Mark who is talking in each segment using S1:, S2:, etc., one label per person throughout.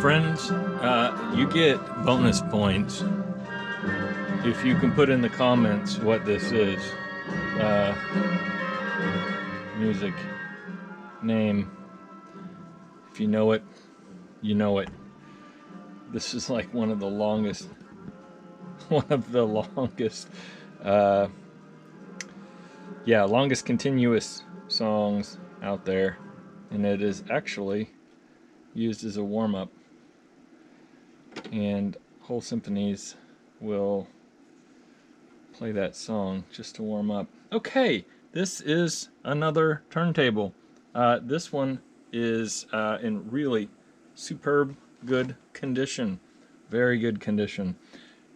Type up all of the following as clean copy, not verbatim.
S1: Friends, you get bonus points if you can put in the comments what this is. Music name. If you know it, you know it. This is like one of the longest longest continuous songs out there, and it is actually used as a warm-up, and whole symphonies will play that song just to warm up. Okay, this is another turntable. This one is in really superb good condition, very good condition.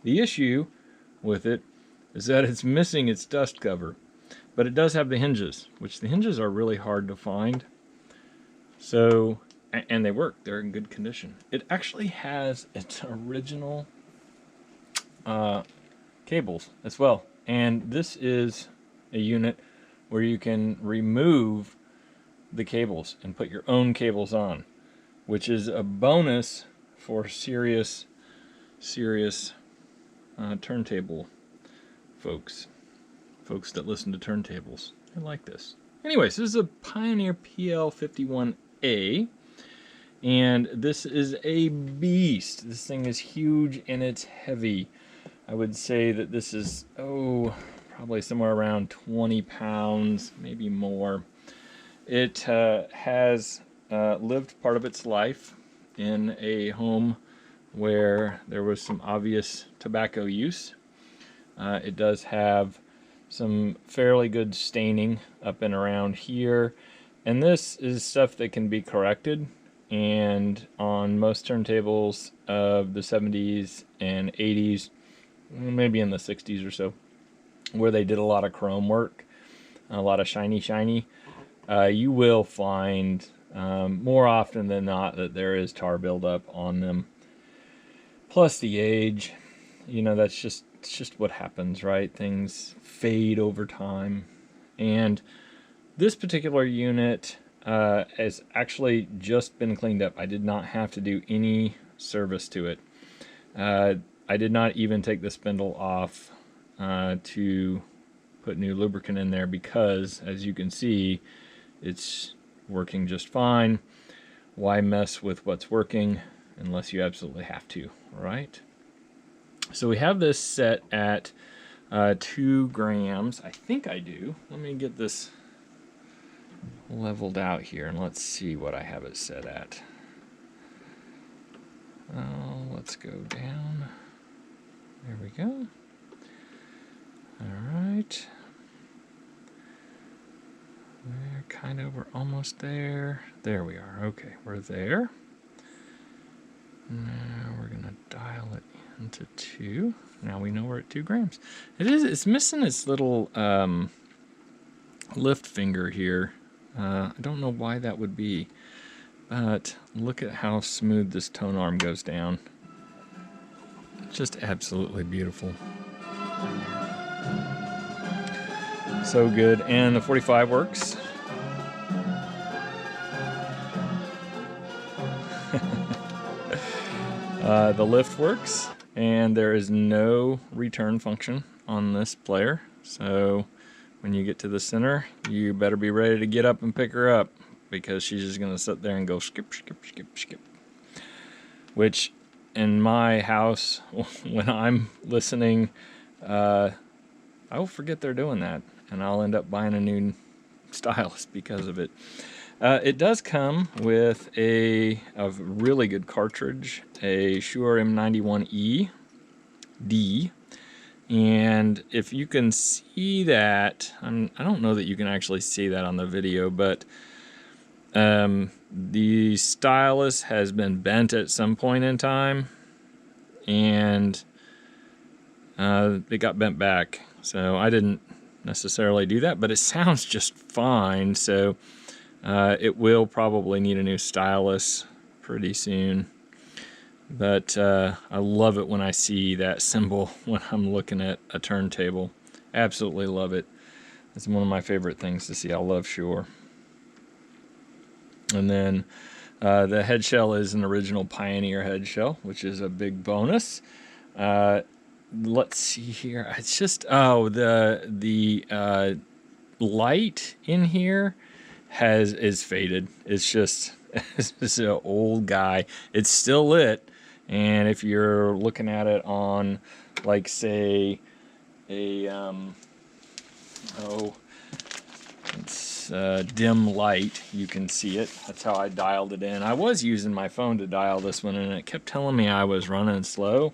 S1: The issue with it is that it's missing its dust cover, but it does have the hinges, which the hinges are really hard to find. So, and they work, they're in good condition. It actually has its original cables as well. And this is a unit where you can remove the cables and put your own cables on, which is a bonus for serious turntable folks that listen to turntables. I like this. Anyways, this is a Pioneer PL-51A, and this is a beast. This thing is huge and it's heavy. I would say that this is, probably somewhere around 20 pounds, maybe more. It has lived part of its life in a home where there was some obvious tobacco use. It does have some fairly good staining up and around here, and this is stuff that can be corrected. And on most turntables of the 70s and 80s, maybe in the 60s or so, where they did a lot of chrome work, a lot of shiny, you will find more often than not that there is tar buildup on them. Plus the age, that's just what happens, right? Things fade over time. And this particular unit has actually just been cleaned up. I did not have to do any service to it. I did not even take the spindle off to put new lubricant in there because, as you can see, it's working just fine. Why mess with what's working unless you absolutely have to, right? So we have this set at 2 grams. I think I do. Let me get this leveled out here and let's see what I have it set at. Let's go down. There we go. Alright. We're almost there. There we are. Okay, we're there. Now we're going to dial it into 2. Now we know we're at 2 grams. It's missing its little lift finger here. I don't know why that would be, but look at how smooth this tone arm goes down. Just absolutely beautiful. So good. And the 45 works. The lift works, and there is no return function on this player. So when you get to the center, you better be ready to get up and pick her up, because she's just going to sit there and go skip. Which, in my house, when I'm listening, I will forget they're doing that, and I'll end up buying a new stylus because of it. It does come with a really good cartridge, a Shure M91E D, and if you can see that, I don't know that you can actually see that on the video, but the stylus has been bent at some point in time, and it got bent back. So I didn't necessarily do that, but it sounds just fine. So it will probably need a new stylus pretty soon. But I love it when I see that symbol when I'm looking at a turntable. Absolutely love it. It's one of my favorite things to see. I love Shure. And then The head shell is an original Pioneer head shell, which is a big bonus. Let's see here. It's just the light in here is faded. It's just it's an old guy. It's still lit, and if you're looking at it on, like, say, a it's dim light, you can see it. That's how I dialed it in. I was using my phone to dial this one, and it kept telling me I was running slow,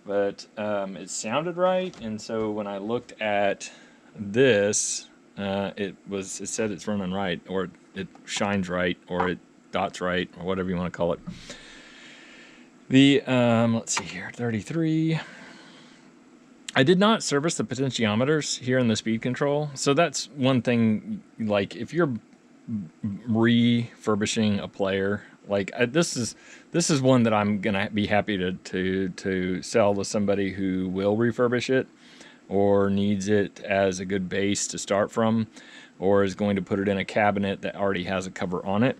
S1: but it sounded right. And so when I looked at this, it said it's running right, or it shines right, or it dots right, or whatever you want to call it. The let's see here, 33. I did not service the potentiometers here in the speed control, so that's one thing. Like, if you're refurbishing a player, like, this is one that I'm gonna be happy to sell to somebody who will refurbish it, or needs it as a good base to start from, or is going to put it in a cabinet that already has a cover on it.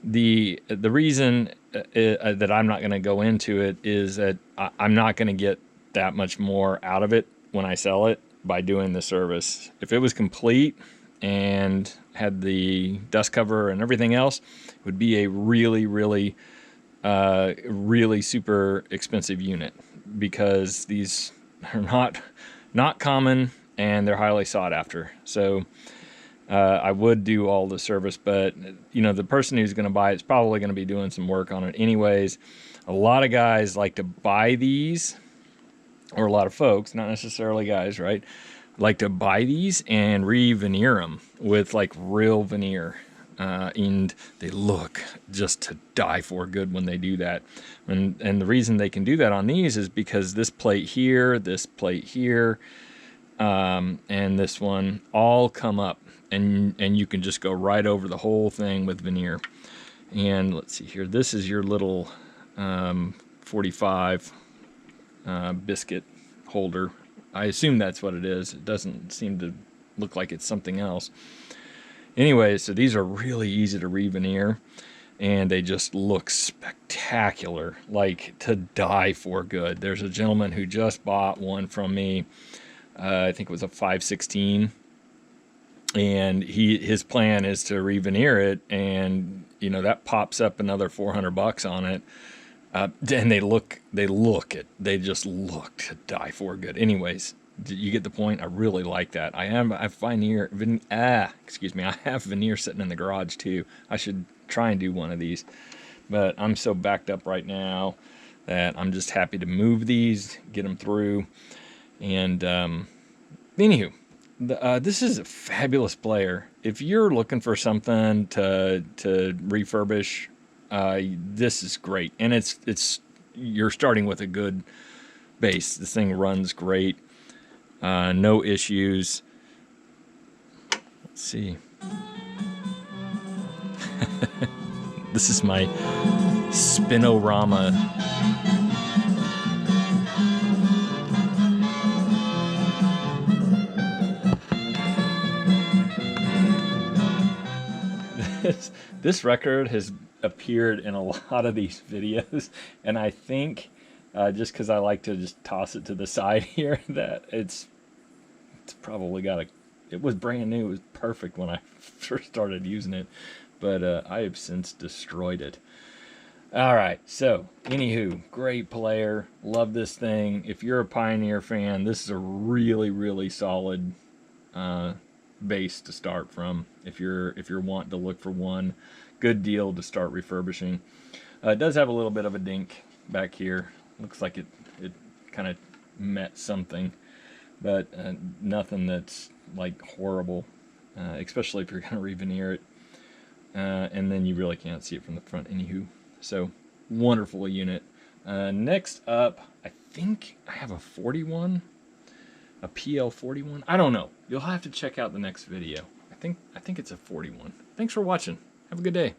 S1: The reason that I'm not going to go into it is that I'm not going to get that much more out of it when I sell it by doing the service. If it was complete and had the dust cover and everything else, it would be a really, really, really super expensive unit, because these are not common and they're highly sought after. So I would do all the service, but the person who's going to buy it's probably going to be doing some work on it anyways. A lot of guys like to buy these, or a lot of folks, not necessarily guys, right, like to buy these and re-veneer them with, like, real veneer. And they look just to die for good when they do that. And the reason they can do that on these is because this plate here, and this one all come up, and you can just go right over the whole thing with veneer. And let's see here, this is your little 45 biscuit holder. I assume that's what it is. It doesn't seem to look like it's something else. Anyway, so these are really easy to re-veneer, and they just look spectacular, like to die for good. There's a gentleman who just bought one from me. I think it was a 516, and his plan is to re-veneer it, and that pops up another $400 on it. And they just look to die for good. Anyways, you get the point. I really like that. I have veneer sitting in the garage too. I should try and do one of these, but I'm so backed up right now that I'm just happy to move these, get them through. And anywho, this is a fabulous player. If you're looking for something to refurbish, this is great. And it's you're starting with a good base. This thing runs great. No issues. Let's see. This is my Spinorama. This record has appeared in a lot of these videos, and I think just because I like to just toss it to the side here, that it's probably got it was brand new. It was perfect when I first started using it, but I have since destroyed it. All right, so anywho, great player, love this thing. If you're a Pioneer fan, this is a really, really solid base to start from. If you're wanting to look for one, good deal to start refurbishing. It does have a little bit of a dink back here. Looks like it kind of met something, but nothing that's like horrible, especially if you're going to re-veneer it. And then you really can't see it from the front. Anywho, so wonderful unit. Next up, I think I have a 41, a PL-41. I don't know. You'll have to check out the next video. I think it's a 41. Thanks for watching. Have a good day.